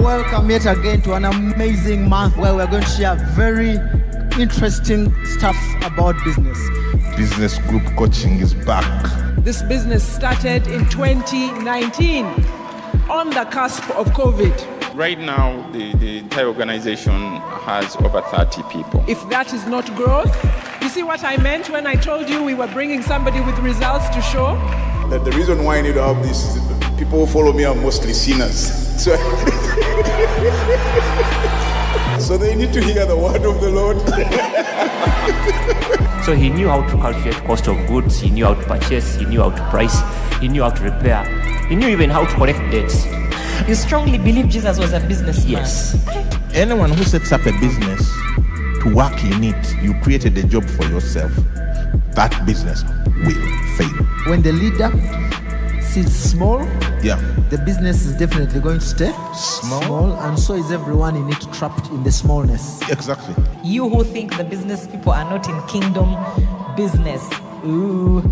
welcome yet again to an amazing month where we're going to share very interesting stuff about business. Business group coaching is back. This business started in 2019 on the cusp of COVID. Right now, the entire organization has over 30 people. If that is not growth, you see what I meant when I told you we were bringing somebody with results to show? That the reason why I need to have this is that people who follow me are mostly sinners. So, so they need to hear the word of the Lord. So he knew how to calculate cost of goods, he knew how to purchase, he knew how to price, he knew how to repair, he knew even how to collect debts. You strongly believe Jesus was a businessman? Yes. Anyone who sets up a business to work in it, you created a job for yourself. That business will fail. When the leader sees small, the business is definitely going to stay small, and so is everyone in it, trapped in the smallness. Exactly. You who think the business people are not in kingdom business. Ooh.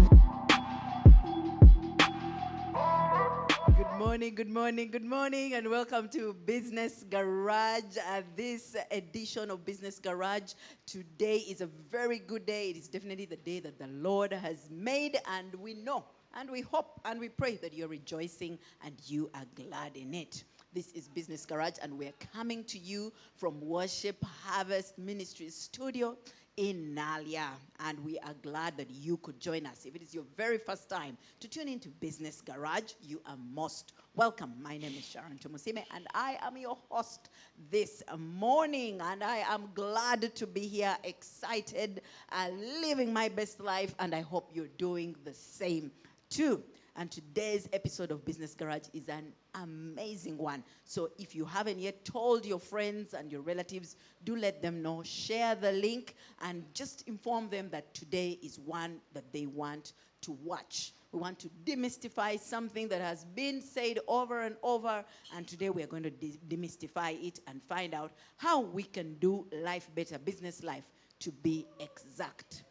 Good morning, and welcome to Business Garage. This edition of Business Garage, today is a very good day. It is definitely the day that the Lord has made, and we know, and we hope, and we pray that you're rejoicing and you are glad in it. This is Business Garage, and we're coming to you from Worship Harvest Ministries studio in Nalia, and we are glad that you could join us. If it is your very first time to tune into Business Garage, you are most welcome. My name is Sharon Tomusime, and I am your host this morning, and I am glad to be here, excited, living my best life, and I hope you're doing the same too. And today's episode of Business Garage is an amazing one. So if you haven't yet told your friends and your relatives, do let them know. Share the link and just inform them that today is one that they want to watch. We want to demystify something that has been said over and over. And today we are going to demystify it and find out how we can do life better, business life, to be exact.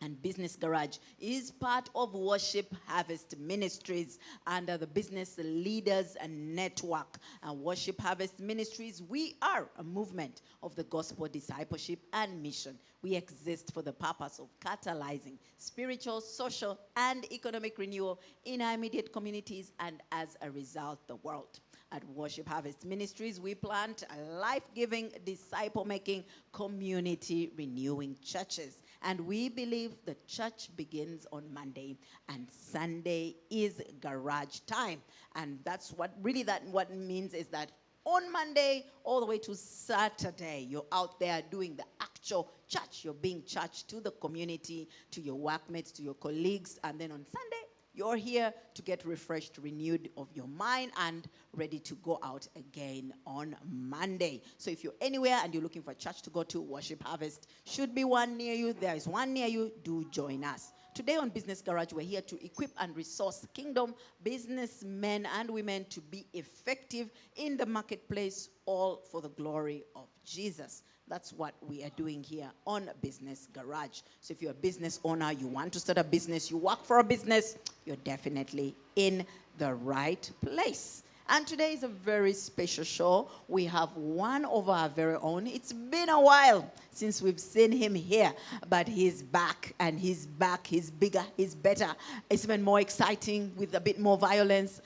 And Business Garage is part of Worship Harvest Ministries under the Business Leaders Network. And Worship Harvest Ministries, we are a movement of the gospel, discipleship, and mission. We exist for the purpose of catalyzing spiritual, social, and economic renewal in our immediate communities and, as a result, the world. At Worship Harvest Ministries, we plant life-giving, disciple-making, community-renewing churches. And we believe the church begins on Monday, and Sunday is garage time. And that's what means is that on Monday all the way to Saturday, you're out there doing the actual church. You're being church to the community, to your workmates, to your colleagues. And then on Sunday, you're here to get refreshed, renewed of your mind, and ready to go out again on Monday. So if you're anywhere and you're looking for a church to go to, Worship Harvest should be one near you. There is one near you. Do join us. Today on Business Garage, we're here to equip and resource kingdom businessmen and women to be effective in the marketplace, all for the glory of Jesus. That's what we are doing here on Business Garage. So if you're a business owner, you want to start a business, you work for a business, you're definitely in the right place. And today is a very special show. We have one of our very own. It's been a while since we've seen him here, but he's back, and he's back. He's bigger, he's better. It's even more exciting with a bit more violence.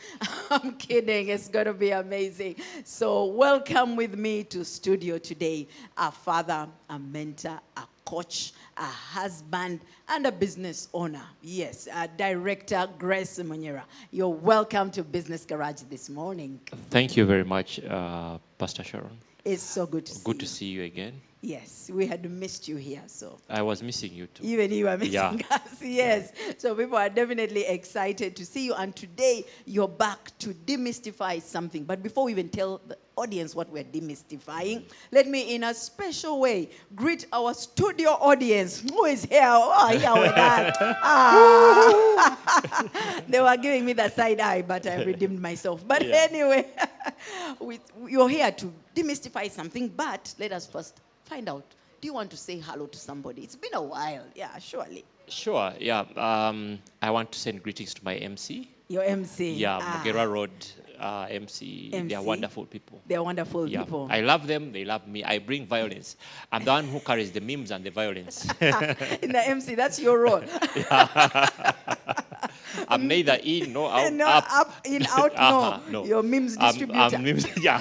I'm kidding. It's going to be amazing. So welcome with me to studio today, a father, a mentor, a coach, a husband, and a business owner. Yes, Director Grace Munyirwa. You're welcome to Business Garage this morning. Thank you very much, Pastor Sharon. It's so good to see you. Good to see you again. Yes, we had missed you here, so. I was missing you too. Even you are missing us, yes. So people are definitely excited to see you, and today you're back to demystify something. But before we even tell the audience what we're demystifying, let me, in a special way, greet our studio audience. Who is here? Oh, here with us. They were giving me the side eye, but I redeemed myself. But anyway, you're here to demystify something, but let us first find out. Do you want to say hello to somebody? It's been a while. Yeah, surely. Sure, yeah. I want to send greetings to my MC, Your MC. Yeah, Ah, Munyirwa Road MC. They are MC. wonderful people. They're wonderful Yeah, people. I love them. They love me. I bring violence. I'm the one who carries the memes and the violence. In the MC, that's your role. I'm neither in nor out. No, up. up, in, out, no. Your memes distributor. I'm memes, yeah.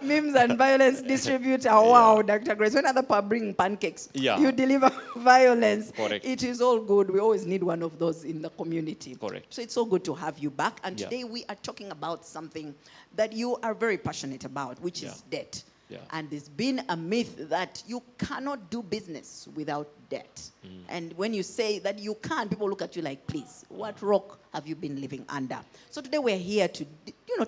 Memes and violence distributor. Wow, Dr. Grace. When other people bring pancakes, Yeah. you deliver violence. Correct. It is all good. We always need one of those in the community. Correct. So it's so good to have you back. And Yeah. today we are talking about something that you are very passionate about, which is debt. Yeah. And there's been a myth that you cannot do business without debt. And when you say that you can't, people look at you like, please, what rock have you been living under? So today we're here to,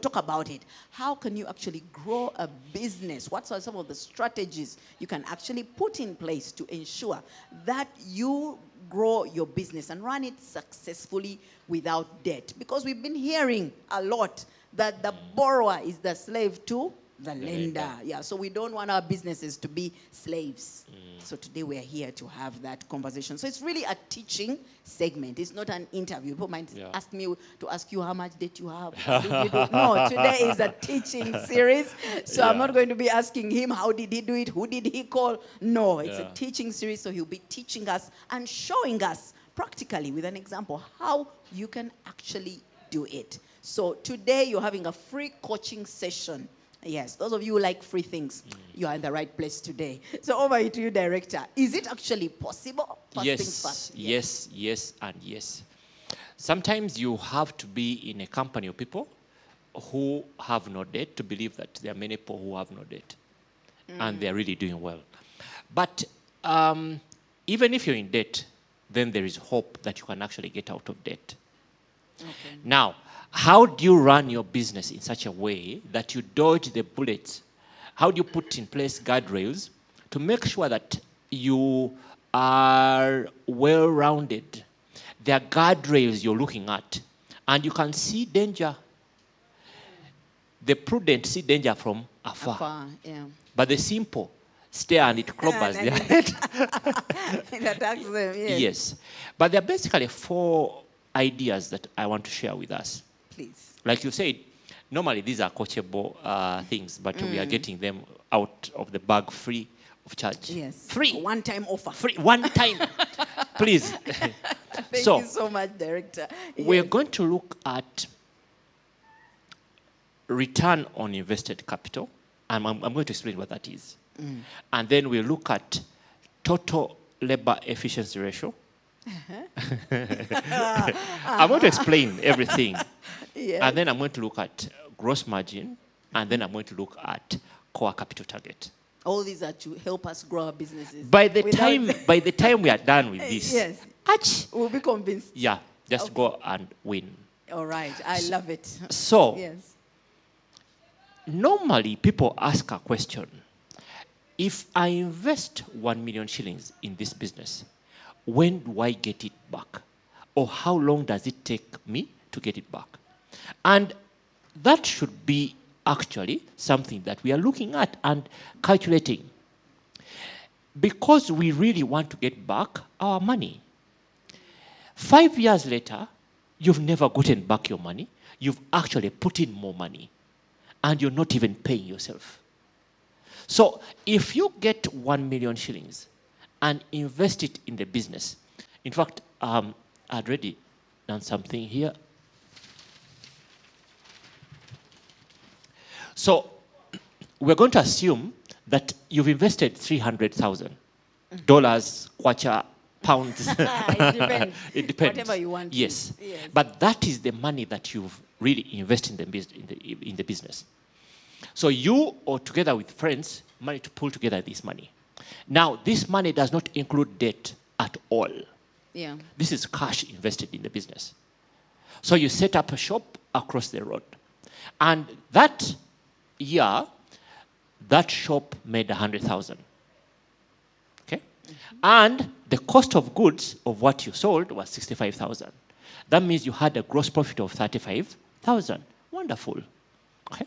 talk about it. How can you actually grow a business? What are some of the strategies you can actually put in place to ensure that you grow your business and run it successfully without debt? Because we've been hearing a lot that the borrower is the slave to the lender. Yeah, so we don't want our businesses to be slaves. So today we are here to have that conversation. So it's really a teaching segment. It's not an interview. People might ask me to ask you how much debt you have. What did you do? No, today is a teaching series. So I'm not going to be asking him how did he do it, who did he call. No, it's a teaching series. So he'll be teaching us and showing us practically with an example how you can actually do it. So today you're having a free coaching session. Yes, those of you who like free things, you are in the right place today. So over to you, Director. Is it actually possible? First things first. Yes, and yes. Sometimes you have to be in a company of people who have no debt to believe that there are many people who have no debt. And they're really doing well. But even if you're in debt, then there is hope that you can actually get out of debt. Okay. Now, how do you run your business in such a way that you dodge the bullets? How do you put in place guardrails to make sure that you are well-rounded? There are guardrails you're looking at, and you can see danger. The prudent see danger from afar. Yeah. But the simple stare and it clobbers their head. It attacks them, yes. Yes. But there are basically 4 ideas that I want to share with us. Please. Like you said, normally these are coachable things, but we are getting them out of the bag free of charge. Yes. Free. One-time offer. Free. One time. Please. Thank you so much, Director. We're going to look at return on invested capital. I'm going to explain what that is. And then we'll look at total labor efficiency ratio. I'm going to explain everything. Yes. And then I'm going to look at gross margin. And then I'm going to look at core capital target. All these are to help us grow our businesses. By the time we are done with this, yes, we'll be convinced. Yeah, just go and win. All right, I love it. So, yes. Normally people ask a question. If I invest 1 million shillings in this business, when do I get it back? Or how long does it take me to get it back? And that should be actually something that we are looking at and calculating. Because we really want to get back our money. 5 years later, you've never gotten back your money. You've actually put in more money. And you're not even paying yourself. So if you get 1 million shillings and invest it in the business, in fact, I'd already done something here. So we're going to assume that you've invested $300,000, kwacha, pounds. It depends. It depends. Whatever you want. Yes. Yes. But that is the money that you've really invested in the business. So you, or together with friends, manage to pull together this money. Now, this money does not include debt at all. Yeah. This is cash invested in the business. So you set up a shop across the road. And that year, that shop made 100,000. Okay? And the cost of goods of what you sold was 65,000. That means you had a gross profit of 35,000. Wonderful. Okay?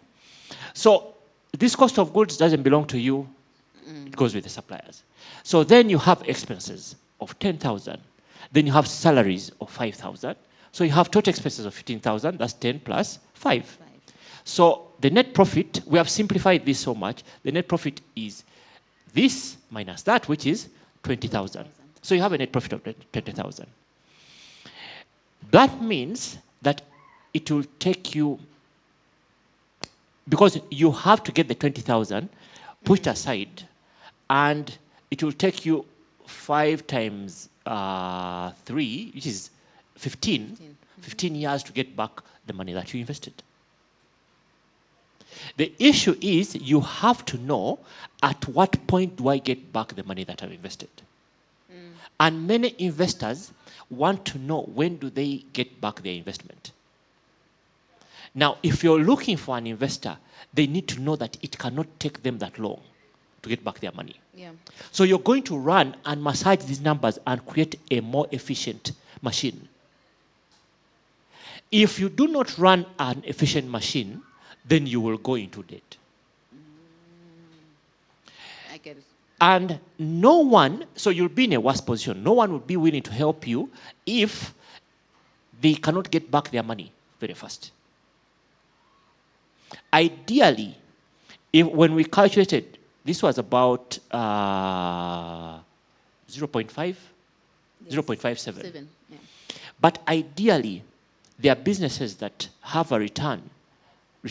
So this cost of goods doesn't belong to you. It goes with the suppliers. So then you have expenses of 10,000. Then you have salaries of 5,000. So you have total expenses of 15,000, that's 10 plus 5. So the net profit, we have simplified this so much, the net profit is this minus that, which is 20,000. So you have a net profit of 20,000. That means that it will take you, because you have to get the 20,000 pushed aside, and it will take you 5 times 3, which is 15 years to get back the money that you invested. The issue is you have to know at what point do I get back the money that I've invested. And many investors want to know when do they get back their investment. Now, if you're looking for an investor, they need to know that it cannot take them that long to get back their money. Yeah. So you're going to run and massage these numbers and create a more efficient machine. If you do not run an efficient machine, then you will go into debt. I get it. And no one, so you'll be in a worse position. No one would be willing to help you if they cannot get back their money very fast. Ideally, when we calculated, this was about 0.5, 0.57. Yeah. But ideally, there are businesses that have a return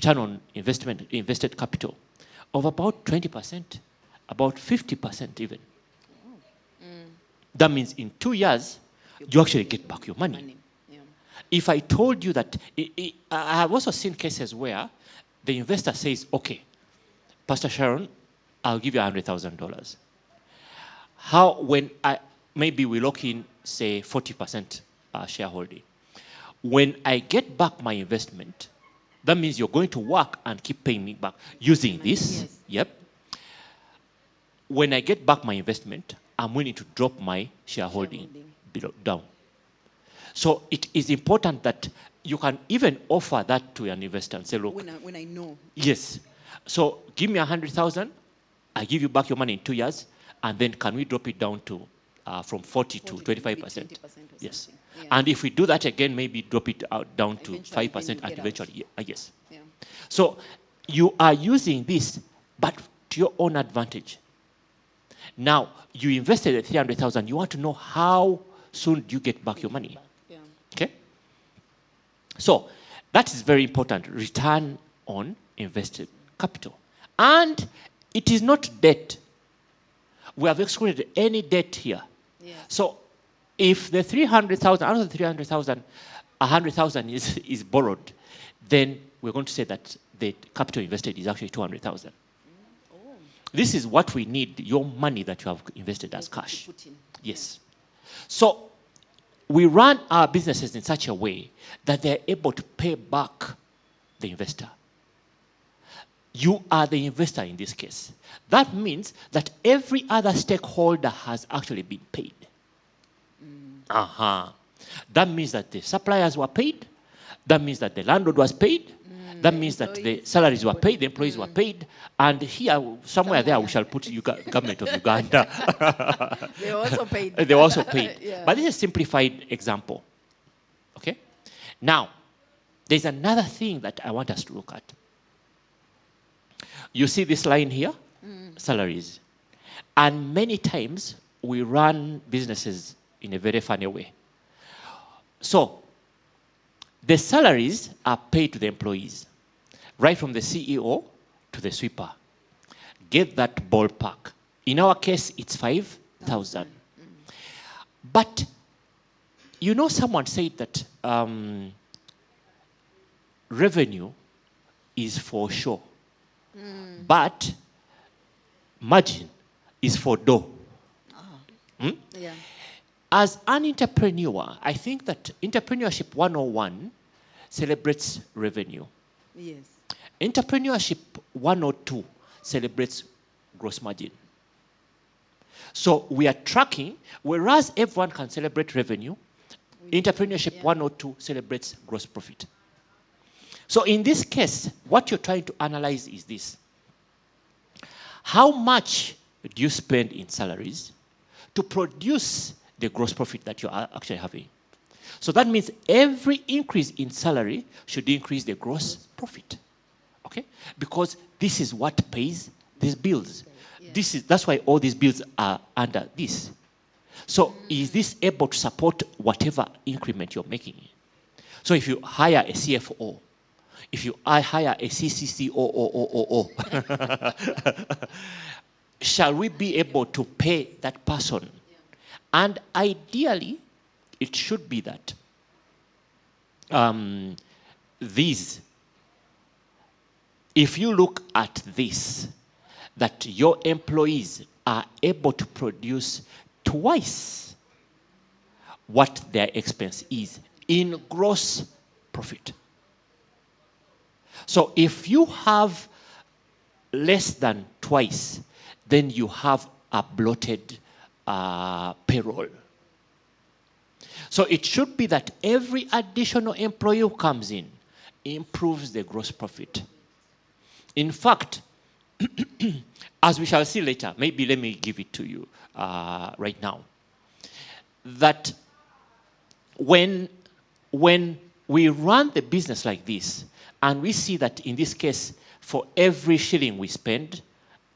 on invested capital of about 20%, about 50% even. That means in 2 years, you actually get back your money. Yeah. If I told you that, I have also seen cases where the investor says, okay, Pastor Sharon, I'll give you $100,000. Maybe we lock in, say, 40% shareholding. When I get back my investment, that means you're going to work and keep paying me back using this. Yes. Yep. When I get back my investment, I'm willing to drop my shareholding down. So it is important that you can even offer that to an investor and say, look, When I know. yes. So give me 100,000, I give you back your money in 2 years, and then can we drop it down to from 40 to 25%? Yes. Yeah. And if we do that again, maybe drop it down to Eventually, 5% then you and get eventually, yes. Yeah. So you are using this, but to your own advantage. Now, you invested at 300,000. You want to know how soon do you get back your money. Yeah. Okay? So that is very important, return on invested capital. And it is not debt. We have excluded any debt here. Yes. So if the 300,000, out of the 300,000, 100,000 is borrowed, then we're going to say that the capital invested is actually 200,000. This is what we need, your money that you have invested as cash. Put in. Yes. So we run our businesses in such a way that they're able to pay back the investor. You are the investor in this case. That means that every other stakeholder has actually been paid. That means that the suppliers were paid. That means that the landlord was paid. That means that the salaries were paid, the employees were paid. And here, somewhere there, we shall put government of Uganda. They also paid. They were also paid. Yeah. But this is a simplified example. Okay? Now, there's another thing that I want us to look at. You see this line here? Salaries. And many times, we run businesses in a very funny way. So, the salaries are paid to the employees, right from the CEO to the sweeper. Get that ballpark. In our case, it's 5,000. But, you know, someone said that revenue is for show, but margin is for dough. Yeah. As an entrepreneur, I think that Entrepreneurship 101 celebrates revenue. Yes. Entrepreneurship 102 celebrates gross margin. So we are tracking, whereas everyone can celebrate revenue, Entrepreneurship 102 celebrates gross profit. So in this case, what you're trying to analyze is this. How much do you spend in salaries to produce the gross profit that you are actually having? So that means every increase in salary should increase the gross profit. Okay? Because this is what pays these bills. That's why all these bills are under this. So is this able to support whatever increment you're making? So if you hire a CFO, if you hire a CCCO, shall we be able to pay that person? And ideally, it should be that if you look at this, that your employees are able to produce twice what their expense is in gross profit. So if you have less than twice, then you have a bloated payroll. So it should be that every additional employee who comes in improves the gross profit. In fact, as we shall see later, maybe let me give it to you right now, that when we run the business like this, and we see that in this case, for every shilling we spend,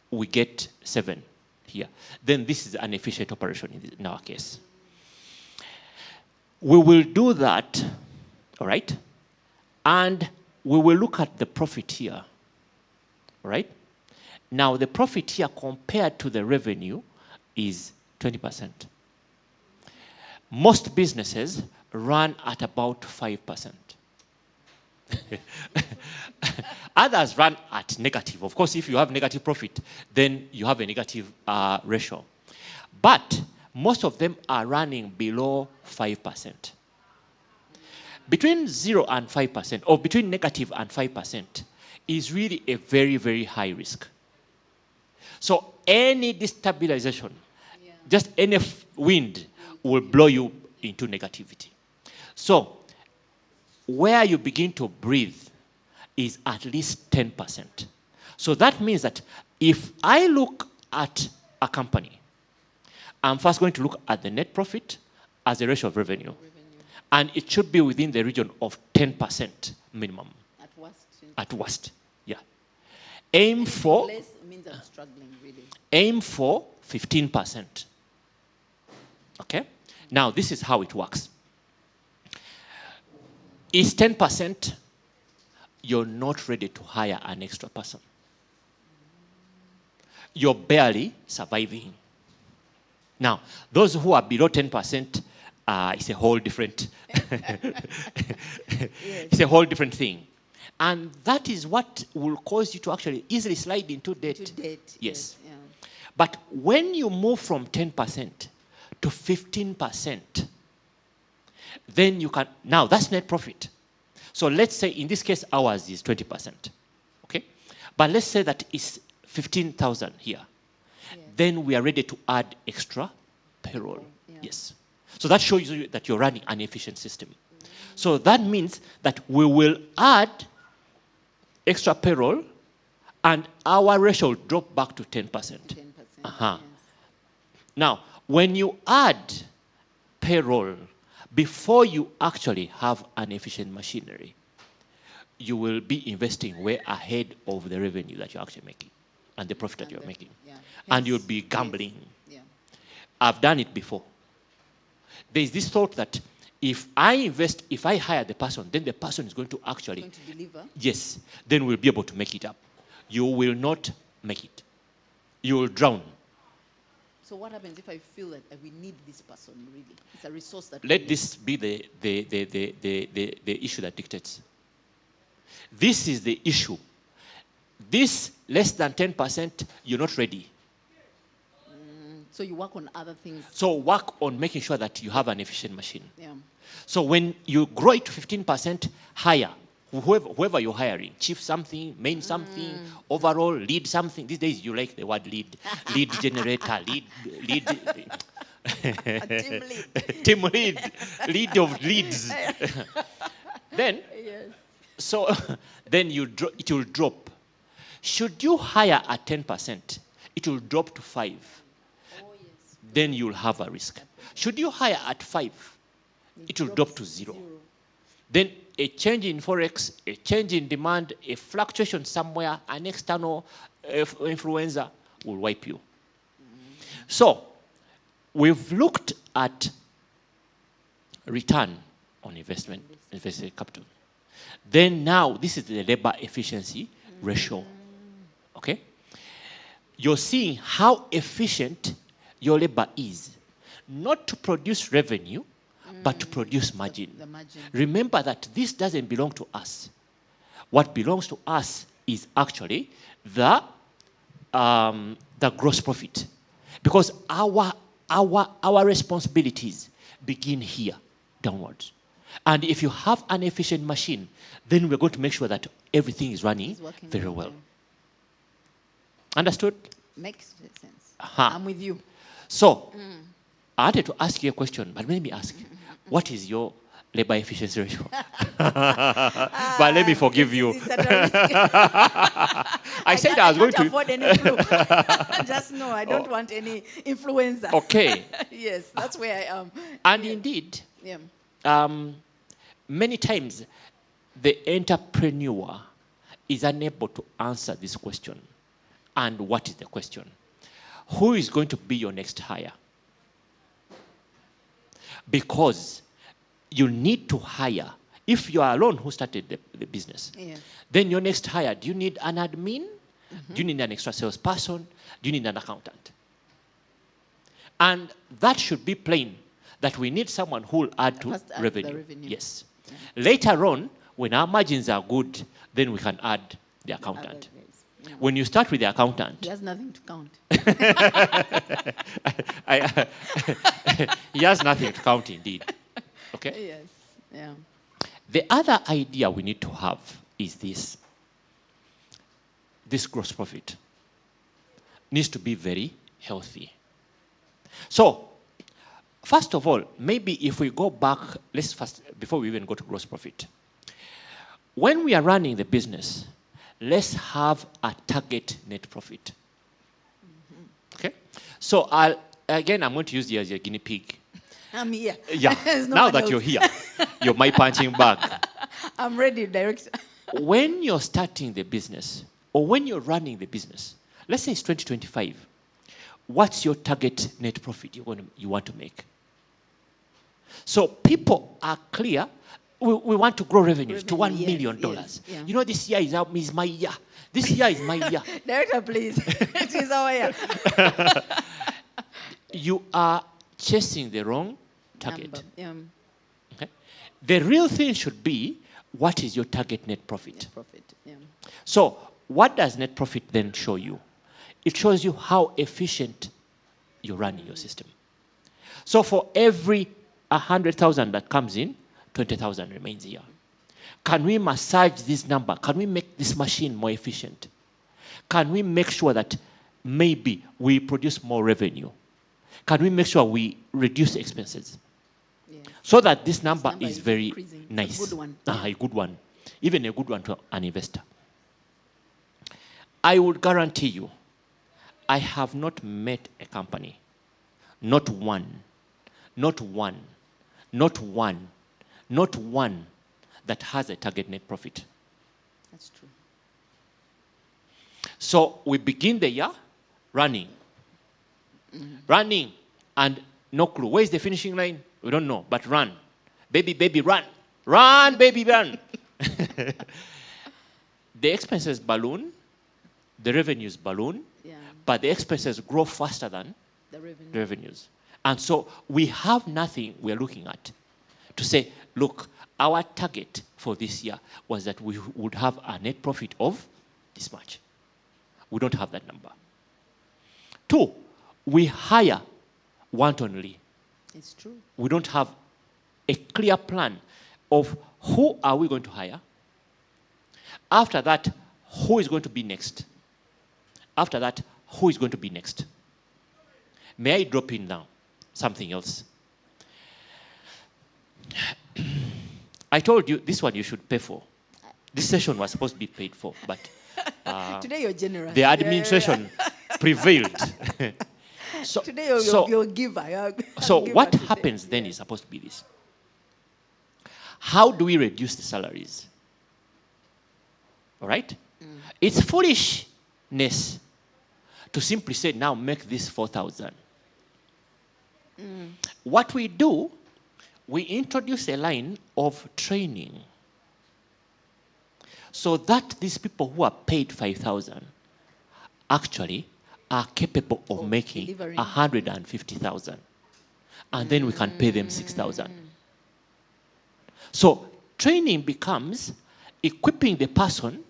we get 7 here, then this is an efficient operation in our case. We will do that, all right? And we will look at the profit here, all right? Now, the profit here compared to the revenue is 20%. Most businesses run at about 5%. Others run at negative. Of course, if you have negative profit, then you have a negative ratio. But most of them are running below 5%. Between 0 and 5%, or between negative and 5%, is really a very, very high risk. So any destabilization, just any wind will blow you into negativity. So where you begin to breathe is at least 10%. So that means that if I look at a company, I'm first going to look at the net profit as a ratio of revenue. And it should be within the region of 10% minimum. At worst. At worst, yeah. Aim for... Less means I'm struggling, really. Aim for 15%. Okay? Now, this is how it works. Is 10%, you're not ready to hire an extra person. You're barely surviving. Now, those who are below 10%, it's a whole different, it's a whole different thing. And that is what will cause you to actually easily slide into debt. To debt, yes. Yeah. But when you move from 10% to 15%, then you can, now that's net profit. So let's say in this case, ours is 20%, okay? But let's say that it's 15,000 here. Yeah. Then we are ready to add extra payroll, yes. So that shows you that you're running an efficient system. So that means that we will add extra payroll and our ratio will drop back to 10%. 10%. Yes. Now, when you add payroll, before you actually have an efficient machinery, you will be investing way ahead of the revenue that you're actually making and the profit that you're making. Yeah. And you'll be gambling. Yes. Yeah. I've done it before. There's this thought that if I invest, if I hire the person, then the person is going to actually... Going to deliver? Yes. Then we'll be able to make it up. You will not make it. You will drown. So what happens if I feel that we need this person, really? It's a resource that... Let this be the issue that dictates. This is the issue. This less than 10%, you're not ready. So you work on other things. So work on making sure that you have an efficient machine. Yeah. So when you grow it to 15%, hire whoever you're hiring, chief something, main something, overall, lead something. These days you like the word lead. Lead generator, lead. Team lead. Lead of leads. Then, yes. So then it will drop. Should you hire at 10%, it will drop to 5%. Then you'll have a risk. Should you hire at 5%, it will drop to zero. Then a change in forex, a change in demand, a fluctuation somewhere, an external influenza will wipe you. So we've looked at return on invested capital. Then now this is the labor efficiency ratio. Okay? You're seeing how efficient your labor is, not to produce revenue, but to produce margin. The margin. Remember that this doesn't belong to us. What belongs to us is actually the gross profit, because our responsibilities begin here downwards. And if you have an efficient machine, then we're going to make sure that everything is running very well. Understood? Makes sense. Uh-huh. I'm with you. So, I wanted to ask you a question, but let me ask you, what is your labor efficiency ratio? But let me forgive you. I said I was going to afford any flu. Just no, I don't want any influenza. Okay. Yes, that's where I am. And indeed, Yeah. many times the entrepreneur is unable to answer this question. And what is the question? Who is going to be your next hire? Because you need to hire. If you are alone who started the business, then your next hire, do you need an admin? Do you need an extra salesperson? Do you need an accountant? And that should be plain, that we need someone who will add to revenue. Yes. Later on, when our margins are good, then we can add the accountant. When you start with the accountant, He has nothing to count. he has nothing to count indeed. Okay? Yes. Yeah. The other idea we need to have is this. This gross profit needs to be very healthy. So, first of all, maybe if we go back, let's first, before we even go to gross profit. When we are running the business, let's have a target net profit. Okay? So, I'm going to use you as your guinea pig. I'm here. Yeah. Now that you're here, you're my punching bag. I'm ready, director. When you're starting the business, or when you're running the business, let's say it's 2025, what's your target net profit you want to make? So people are clear. We want to grow revenues to $1 million. Yes, yeah. You know, this year is my year. This year is my year. Director, please. It is our year. You are chasing the wrong target. Yeah. Okay? The real thing should be, what is your target net profit? Net profit. Yeah. So what does net profit then show you? It shows you how efficient you're running your system. So for every 100,000 that comes in, 20,000 remains here. Can we massage this number? Can we make this machine more efficient? Can we make sure that maybe we produce more revenue? Can we make sure we reduce expenses? Yes. So that this number is very increasing. nice. It's a good one. A good one. Even a good one to an investor. I would guarantee you, I have not met a company, not one, that has a target net profit. That's true. So we begin the year running. Running, and no clue. Where is the finishing line? We don't know, but run. Baby, run. Run, baby, run. The expenses balloon, the revenues balloon, but the expenses grow faster than the revenues. And so we have nothing we're looking at to say, look, our target for this year was that we would have a net profit of this much. We don't have that number. 2, we hire wantonly. It's true. We don't have a clear plan of who are we going to hire. After that, who is going to be next? After that, who is going to be next? May I drop in now something else? I told you this one you should pay for. This session was supposed to be paid for, but today you're generous. The administration prevailed. Today you're a giver. So what happens then is supposed to be this. how do we reduce the salaries? All right? It's foolishness to simply say, now make this 4,000. What we do, we introduce a line of training so that these people who are paid 5,000 actually are capable of making delivering. 150,000. And then we can pay them 6,000. So training becomes equipping the person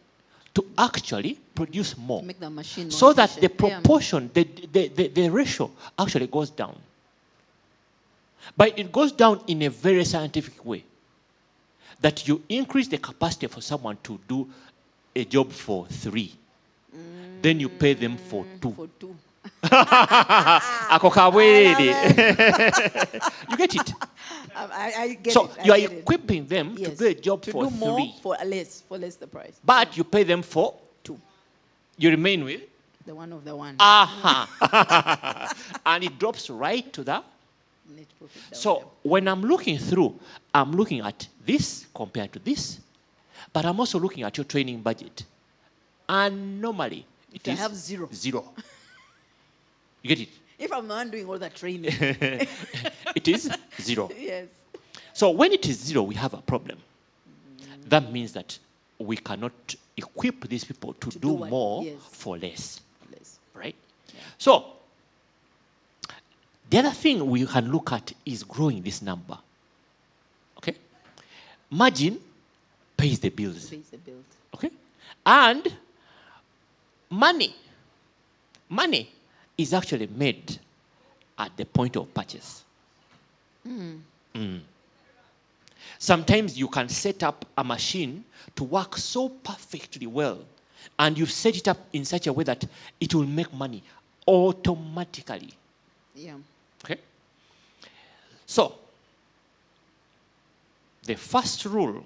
to actually produce more. To make the machine more So that the efficient. Yeah. proportion, the ratio actually goes down. But it goes down in a very scientific way. That you increase the capacity for someone to do a job for 3. Then you pay them for 2. For 2. Ako kaweli. You get it? I get So it. I you are get it. equipping them to Yes. do a job to for do more 3. for less the price. But you pay them for 2. You remain with The one of the one. and it drops right to the. Net profit down So when I'm looking through, I'm looking at this compared to this, but I'm also looking at your training budget. And normally it If I is have 0. 0. You get it? If I'm the one doing all that training. It is 0. Yes. So when it is 0, we have a problem. That means that we cannot equip these people to do do what- more yes. for less. Less. Right? So, the other thing we can look at is growing this number. Okay? Margin pays the bills. Pays the bills. Okay? And money is actually made at the point of purchase. Sometimes you can set up a machine to work so perfectly well, and you set it up in such a way that it will make money automatically. Yeah. Okay? So, the first rule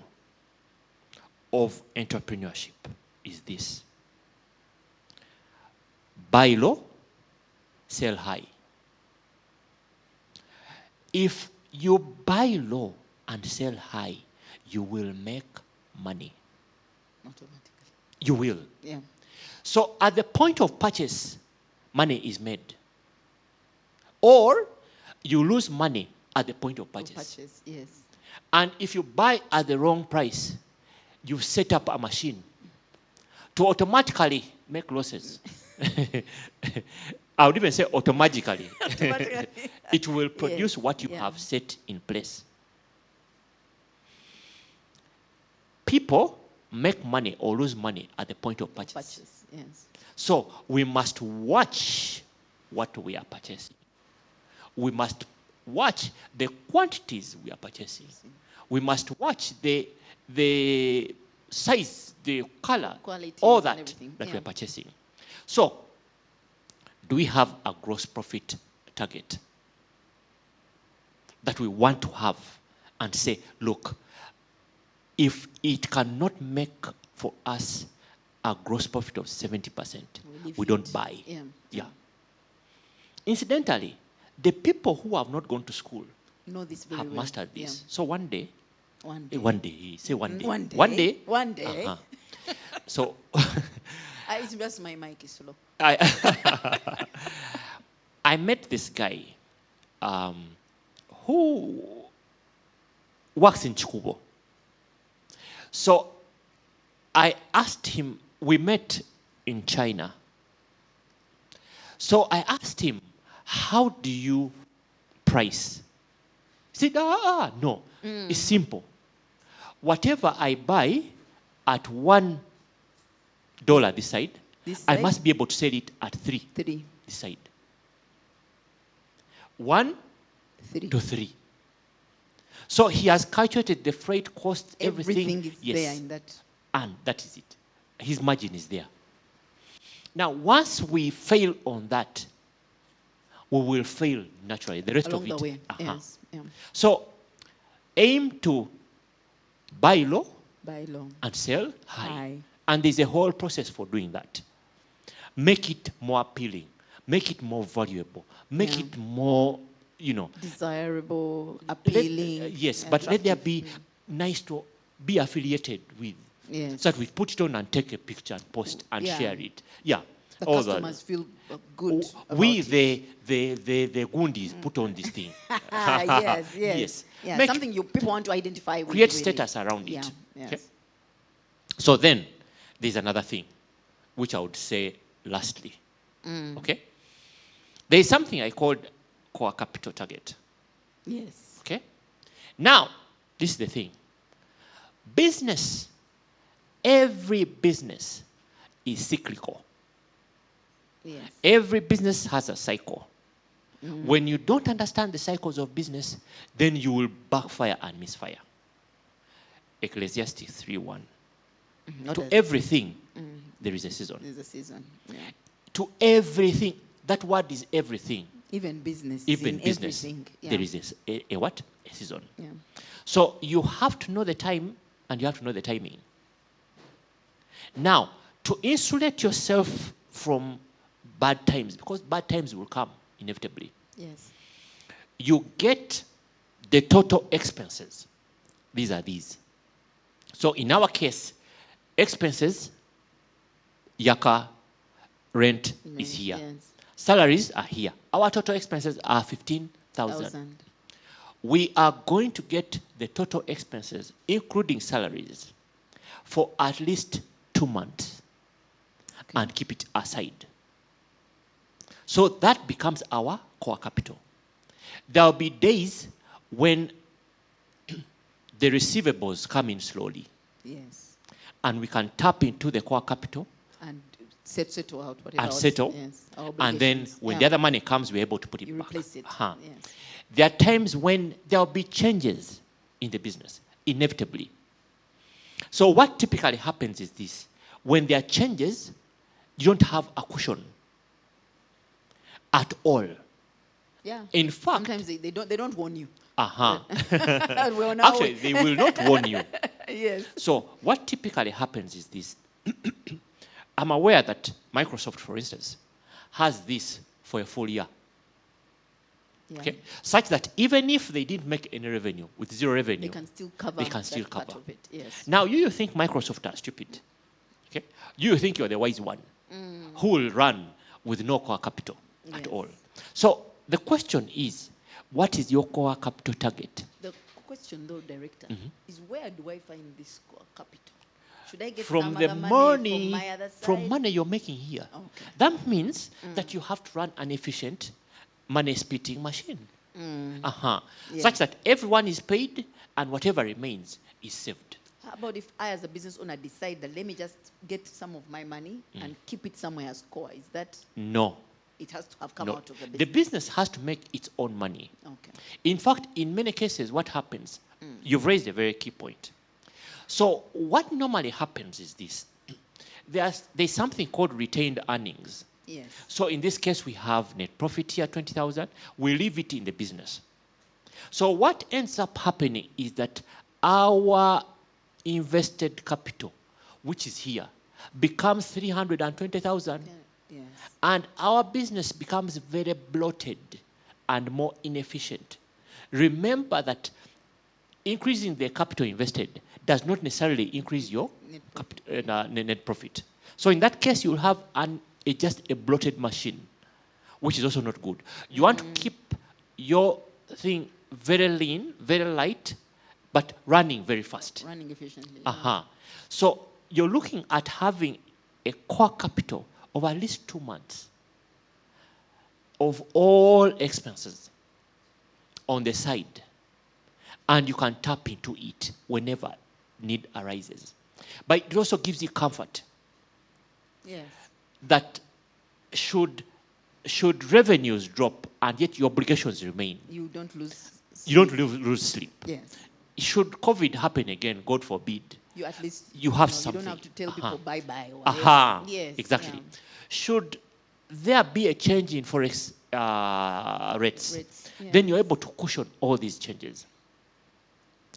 of entrepreneurship is this: buy low, sell high. If you buy low and sell high, you will make money. Automatically. You will. Yeah. So at the point of purchase, money is made. Or you lose money at the point of purchase. Purchase. Yes. And if you buy at the wrong price, you set up a machine to automatically make losses. I would even say automatically. Automatically. It will produce Yes, what you yeah. have set in place. People make money or lose money at the point of purchase. Purchase. Yes. So we must watch what we are purchasing. We must watch the quantities we are purchasing. We must watch the size, the color, Quality all and that everything, that yeah. we are purchasing. So, do we have a gross profit target that we want to have and say, look, if it cannot make for us a gross profit of 70%, leave we don't it. buy. Yeah. Yeah. Incidentally, the people who have not gone to school Know this very have well. mastered this. Yeah. So one day, One day. one day, say one day. One day. One day. One day. Uh-huh. So It's just my mic is slow. I met this guy who works in Chikubo. So I asked him, we met in China. So I asked him, how do you price? He said, no, it's simple. Whatever I buy at $1 this side, This I side? must be able to sell it at 3 3. this side. 1 3. to 3. So he has calculated the freight cost, everything. Everything is Yes. there in that. And that is it. His margin is there. Now, once we fail on that, we will fail naturally. The rest Along of the it. way. Yes. Yeah. So, aim to buy low Buy long. and sell high. High. And there's a whole process for doing that. Make it more appealing. Make it more valuable. Make Yeah. it more, Desirable, let- appealing. yes, but let there be attractive. nice to be affiliated with. Yes. So that we put it on and take a picture and post and Yeah. share it. Yeah. The All customers feel good. we, about it. the Gundis, put on this thing. Yes. Yes. Yeah, Make- something people want to identify with. create really. status around Yeah. it. Yes. Okay? So then, there's another thing, which I would say lastly. Okay? There is something I called core capital target. Yes. Okay? Now, this is the thing. Business, every business is cyclical. Yes. Every business has a cycle. When you don't understand the cycles of business, then you will backfire and misfire. Ecclesiastes 3:1. Not To a- everything, there is a season. There's a season. Yeah. To everything, that word is everything. Even business. Even in business, everything. Yeah. there is a what? A season. Yeah. So you have to know the time and you have to know the timing. Now, to insulate yourself from bad times, because bad times will come inevitably, Yes. you get the total expenses. These are these. So in our case, expenses, Yaka, rent is here. Yes. Salaries are here. Our total expenses are 15,000. 1,000. We are going to get the total expenses, including salaries, for at least 2 months and keep it aside. So that becomes our core capital. There will be days when the receivables come in slowly Yes. and we can tap into the core capital And settle out whatever. and else- settle. Yes. Our And then obligations. when Yeah. the other money comes, we're able to put it You back. replace it. Uh-huh. Yes. There are times when there will be changes in the business, inevitably. So what typically happens is this. When there are changes, you don't have a cushion at all. Yeah. In fact, Sometimes they don't warn you. uh-huh. Well, now Actually, they will not warn you. yes. So what typically happens is this. I'm aware that Microsoft, for instance, has this for a full year. Yeah. Okay? Such that even if they didn't make any revenue, with zero revenue, They can still cover. They can still that part cover. of it. Yes. now you think Microsoft are stupid. Okay? You think you're the wise one who will run with no core capital at Yes. all. So the question is, what is your core capital target? The question, though, Director, is where do I find this core capital? Should I get From some the other money, from my other side? from money you're making here. Okay. That means that you have to run an efficient money splitting machine. Yeah. Such that everyone is paid and whatever remains is saved. How about if I, as a business owner, decide that let me just get some of my money and keep it somewhere as core? Is that No. it has to have come No. out of the The business? business has to make its own money. Okay. In fact, in many cases, what happens, you've raised a very key point. So what normally happens is this. There's something called retained earnings. Yes. So in this case, we have net profit here, 20,000. We leave it in the business. So what ends up happening is that our invested capital, which is here, becomes 320,000. Yes. And our business becomes very bloated and more inefficient. Remember that increasing the capital invested does not necessarily increase your net profit. So in that case, you'll have just a bloated machine, which is also not good. You want to keep your thing very lean, very light, but running very fast. Running efficiently. So you're looking at having a core capital of at least 2 months of all expenses on the side, and you can tap into it whenever need arises. But it also gives you comfort Yes. that should revenues drop and yet your obligations remain, You don't lose. you don't lose sleep. Yes. Should COVID happen again, God forbid, You at least you have You something. don't have to tell people bye bye. Yes. Exactly. Yeah. Should there be a change in forex rates, Yeah. then you're able to cushion all these changes.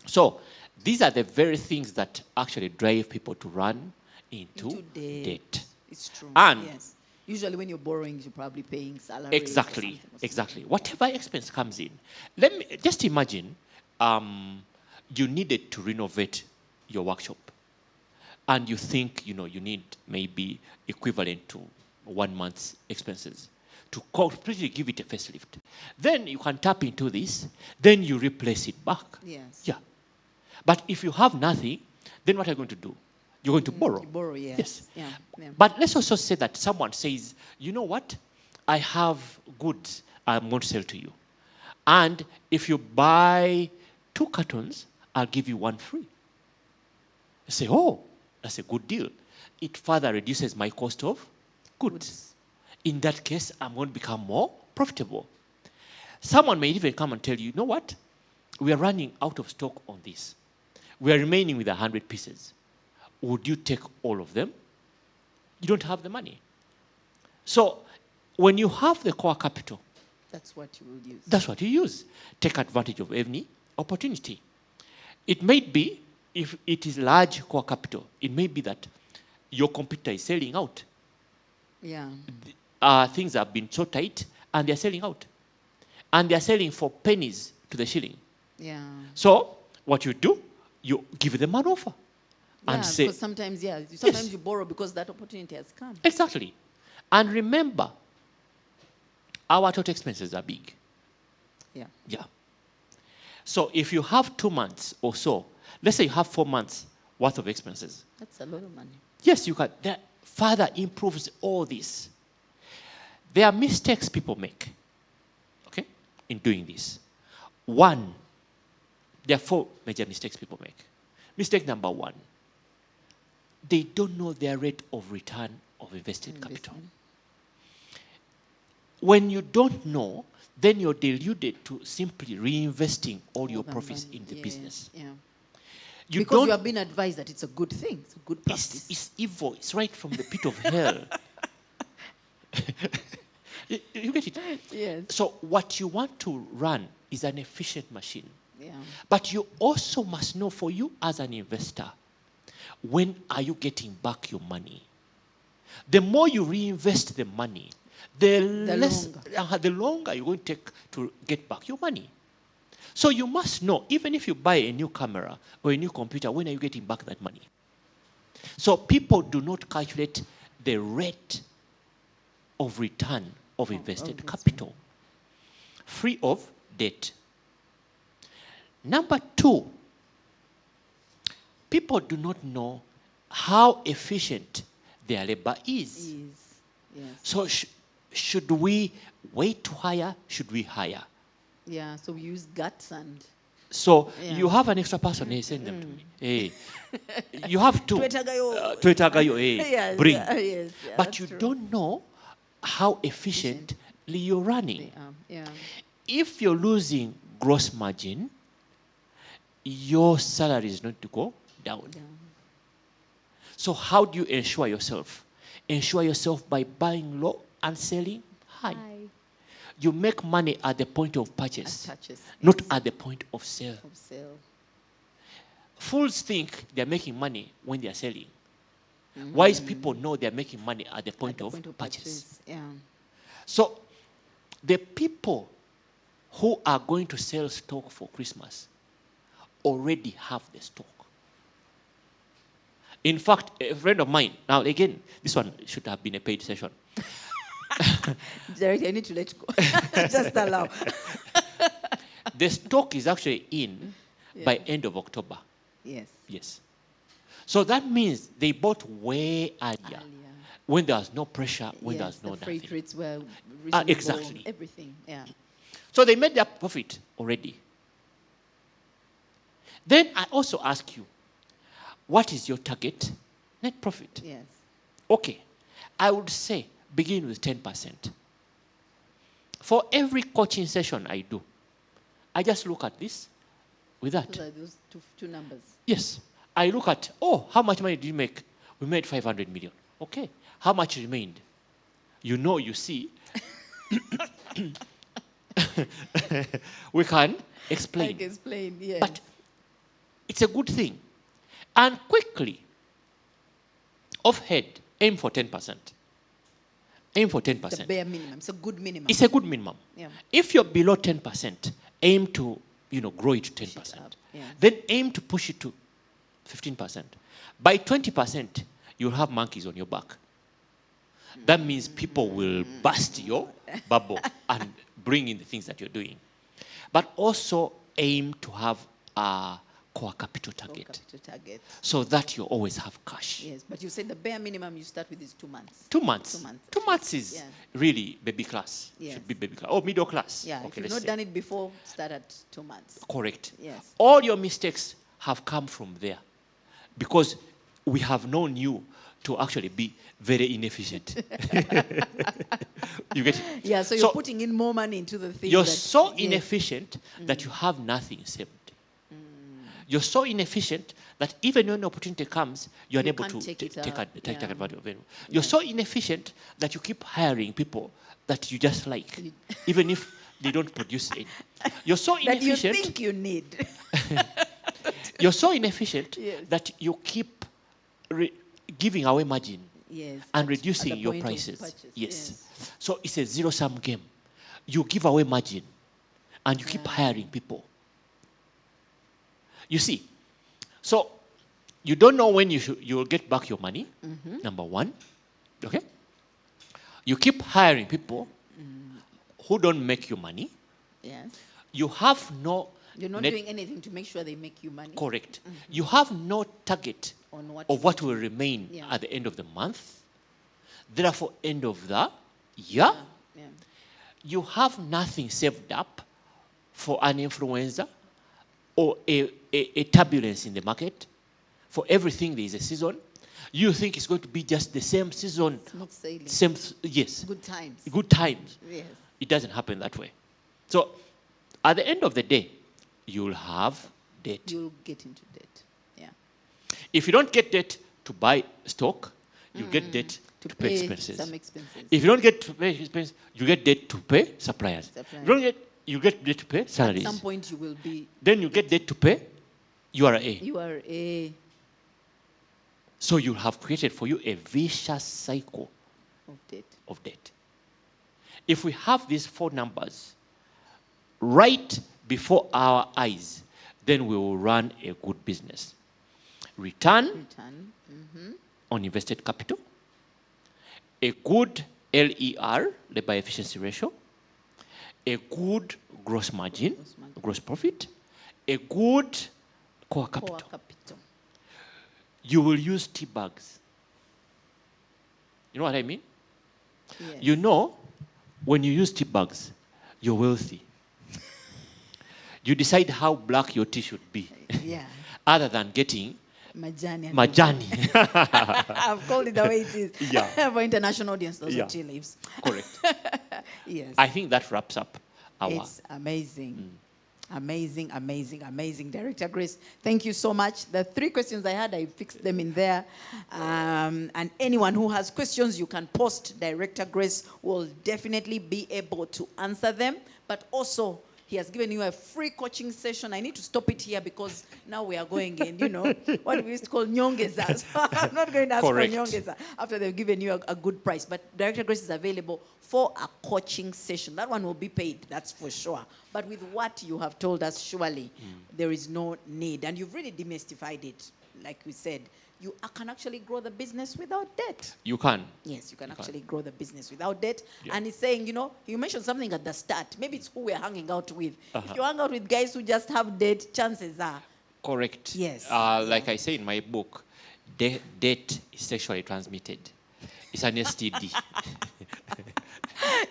So these are the very things that actually drive people to run into debt. It's true. And- yes. Usually when you're borrowing, you're probably paying salary. Exactly. Whatever expense comes in, let me just imagine you needed to renovate your workshop, and you think you need maybe equivalent to 1 month's expenses to completely give it a facelift, then you can tap into this, then you replace it back. Yes. Yeah. But if you have nothing, then what are you going to do? You're going to borrow. You borrow, yes. Yes. Yeah. Yeah. But let's also say that someone says, you know what? I have goods I'm going to sell to you. And if you buy 2 cartons, I'll give you 1 free. You say, oh, that's a good deal. It further reduces my cost of goods. In that case, I'm going to become more profitable. Someone may even come and tell you, you know what? We are running out of stock on this. We are remaining with 100 pieces. Would you take all of them? You don't have the money. So when you have the core capital, That's what you will use. that's what you use. Take advantage of any opportunity. It may be, if it is large core capital, it may be that your competitor is selling out. Yeah. Things have been so tight, and they're selling out. And they're selling for pennies to the shilling. Yeah. So what you do, you give them an offer. Yeah, And say, because sometimes you borrow because that opportunity has come. exactly. And remember, our total expenses are big. Yeah. Yeah. So if you have 2 months or so, let's say you have 4 months worth of expenses. That's a lot of money. Yes, you can. That further improves all this. There are mistakes people make, okay, in doing this. One, there are 4 major mistakes people make. Mistake number 1, they don't know their rate of return of invested capital. When you don't know, then you're deluded to simply reinvesting all your profits in the business. Yeah. You Because don't, you have been advised that it's a good thing. It's a good practice. it's evil. It's right from the pit of hell. You get it? Yes. So what you want to run is an efficient machine. Yeah. But you also must know, for you as an investor, when are you getting back your money? The more you reinvest the money, the longer you're going to take to get back your money. So you must know, even if you buy a new camera or a new computer, when are you getting back that money? So people do not calculate the rate of return of invested capital, free of debt. Number 2, people do not know how efficient their labor is. Yes. So should we wait to hire? Should we hire? Yeah. So we use guts and. So Yeah. you have an extra person, send them to me. Hey, you have 2. Twetagayo. Twetagayo, hey, Yes, bring. yes, yeah, But that's you true. don't know how efficiently you're running. Yeah. If you're losing gross margin, your salary is not to go down. So how do you ensure yourself? Ensure yourself by buying low and selling high. You make money at the point of purchase, not at the point of sale. Fools think they're making money when they're selling. Wise people know they're making money at the point of purchase. Yeah. So the people who are going to sell stock for Christmas already have the stock. In fact, a friend of mine, now again, this one should have been a paid session. Derek, I need to let go. Just allow. The stock is actually in by end of October. Yes. Yes. So that means they bought way earlier. When there was no pressure, when there was no the freight nothing. rates were reasonable. Exactly. Everything. Yeah. So they made their profit already. Then I also ask you, what is your target net profit? Yes. Okay, I would say begin with 10%. For every coaching session I do, I just look at this with that. So those two numbers. Yes, I look at, how much money did you make? We made 500 million. Okay, how much remained? You see. We can explain. I can explain, yes. But it's a good thing. And quickly, off head, aim for 10%. Aim for 10%. It's the bare minimum. It's a good minimum. It's a good minimum. Yeah. If you're below 10%, aim to grow it to Push it 10%. up, yeah. Then aim to push it to 15%. By 20%, you'll have monkeys on your back. That means people will burst your bubble and bring in the things that you're doing. But also aim to have a core capital target, Capital target. so that you always have cash. Yes, but you said the bare minimum you start with is 2 months. 2 months. 2 months. 2 months is Yeah. really baby class. Yes. Should be baby class. Or middle class. Yeah, Okay, if you've let's not say. done it before, start at 2 months. Correct. Yes. All your mistakes have come from there, because we have known you to actually be very inefficient. You get it? Yeah, so you're putting in more money into the thing. You're that- so yes. inefficient that you have nothing saved. You're so inefficient that even when the opportunity comes, you're You unable can't to take take it up. take Yeah. advantage of it. You're so inefficient that you keep hiring people that you just like, even if they don't produce any. You're so That you inefficient. think you need. You're so inefficient Yes. that you keep giving away margin Yes. and at reducing the your point of prices. purchase, Yes. So it's a zero-sum game. You give away margin and you keep hiring people. You see, so you don't know when you'll get back your money, number one. Okay? You keep hiring people who don't make you money. Yes. You have no You're not net- doing anything to make sure they make you money. Correct. You have no target On what of you what want will remain Yeah. at the end of the month. Therefore, end of the year, Yeah. you have nothing saved up for an influenza or a turbulence in the market. For everything, there is a season. You think it's going to be just the same season, Smooth sailing. yes, Good times. good times. Yes. It doesn't happen that way. So, at the end of the day, you'll have debt. You'll get into debt. Yeah. If you don't get debt to buy stock, you get debt to pay expenses. some expenses. If you don't get to pay expenses, you get debt to pay suppliers. Suppliers. You get debt to pay At salaries. some point you will be Then you get debt to pay URA. you are a So you have created for you a vicious cycle of debt. of debt. If we have these 4 numbers right before our eyes, then we will run a good business. Return Return. on invested capital, a good LER, labor efficiency ratio, a good gross margin, Gross margin. gross profit, a good core capital. Core capital. You will use tea bags. You know what I mean? Yes. You know, when you use tea bags, you're wealthy. You decide how black your tea should be, Yeah. other than getting Majani. and- majani. I've called it the way it is. Yeah. For international audience, those Yeah. are tea leaves. Correct. Yes. I think that wraps up our. It's amazing. Amazing, amazing, amazing. Director Grace, thank you so much. The 3 questions I had, I fixed them in there. And anyone who has questions, you can post. Director Grace will definitely be able to answer them. But also, he has given you a free coaching session. I need to stop it here because now we are going in, what we used to call nyongeza. So I'm not going to ask Correct. for nyongeza after they've given you a good price. But Director Grace is available for a coaching session. That one will be paid, that's for sure. But with what you have told us, surely there is no need. And you've really demystified it. Like we said, you can actually grow the business without debt. You can. Yes, you can actually grow the business without debt. Yeah. And it's saying, you mentioned something at the start. Maybe it's who we're hanging out with. If you hang out with guys who just have debt, chances are. Correct. Yes. Like I say in my book, debt is sexually transmitted. It's an STD.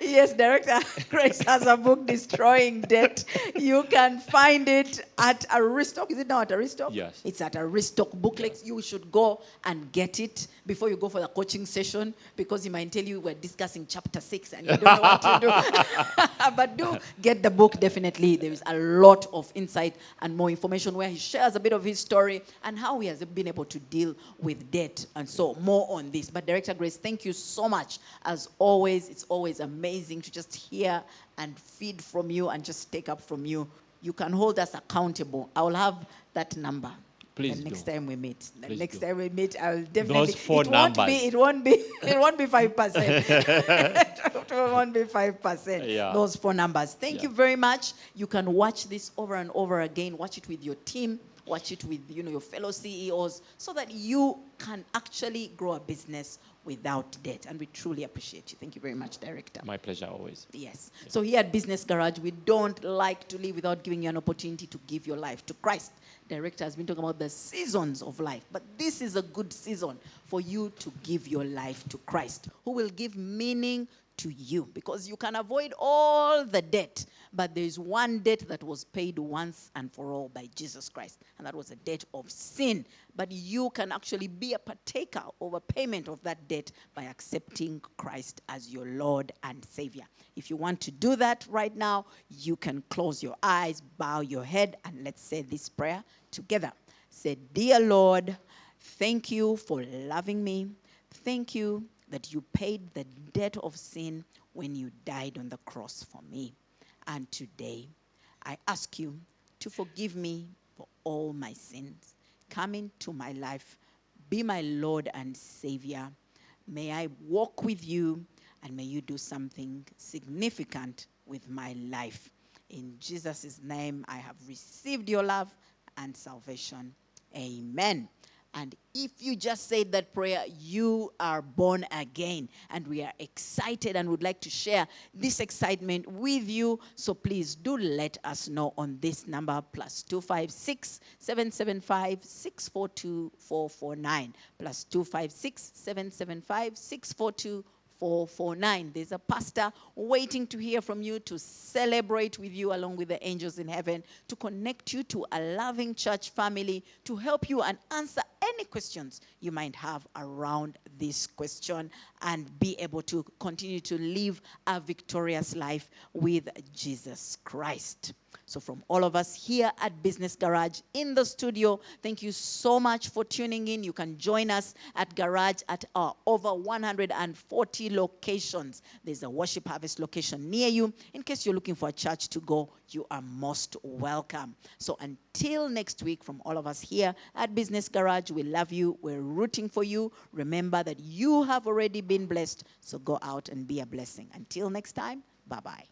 Yes, Director Grace has a book, Destroying Debt. You can find it at Aristoc. Is it now at Aristoc? Yes. It's at Aristoc Booklets. You should go and get it before you go for the coaching session, because he might tell you we're discussing chapter 6 and you don't know what to do. But do get the book, definitely. There is a lot of insight and more information where he shares a bit of his story and how he has been able to deal with debt. And so more on this. But Director Grace, thank you so much. As always, it's always amazing to just hear and feed from you and just take up from you. You can hold us accountable. I will have that number. Please the next do. time we meet. The Please next do. time we meet, I will definitely. Those 4 it won't numbers. be 5%. It won't be 5%. Yeah. Those 4 numbers. Thank Yeah. you very much. You can watch this over and over again. Watch it with your team. Watch it with your fellow CEOs, so that you can actually grow a business without debt. And we truly appreciate you. Thank you very much, Director. My pleasure always. Yes. So here at Business Garage, we don't like to live without giving you an opportunity to give your life to Christ. Director has been talking about the seasons of life, but this is a good season for you to give your life to Christ, who will give meaning to you, because you can avoid all the debt, but there is one debt that was paid once and for all by Jesus Christ, and that was a debt of sin. But you can actually be a partaker of a payment of that debt by accepting Christ as your Lord and Savior. If you want to do that right now, you can close your eyes, bow your head, and let's say this prayer together. Say, "Dear Lord, thank you for loving me. Thank you that you paid the debt of sin when you died on the cross for me. And today, I ask you to forgive me for all my sins. Come into my life. Be my Lord and Savior. May I walk with you, and may you do something significant with my life. In Jesus' name, I have received your love and salvation. Amen." And if you just said that prayer, you are born again. And we are excited and would like to share this excitement with you. So please do let us know on this number, +256 775 642 449. +256 775 642 449. There's a pastor waiting to hear from you, to celebrate with you along with the angels in heaven, to connect you to a loving church family, to help you and answer any questions you might have around this question, and be able to continue to live a victorious life with Jesus Christ. So from all of us here at Business Garage in the studio, thank you so much for tuning in. You can join us at Garage at our over 140 locations. There's a Worship Harvest location near you. In case you're looking for a church to go, you are most welcome. So until next week, from all of us here at Business Garage, we love you. We're rooting for you. Remember that you have already been blessed. So go out and be a blessing. Until next time, bye-bye.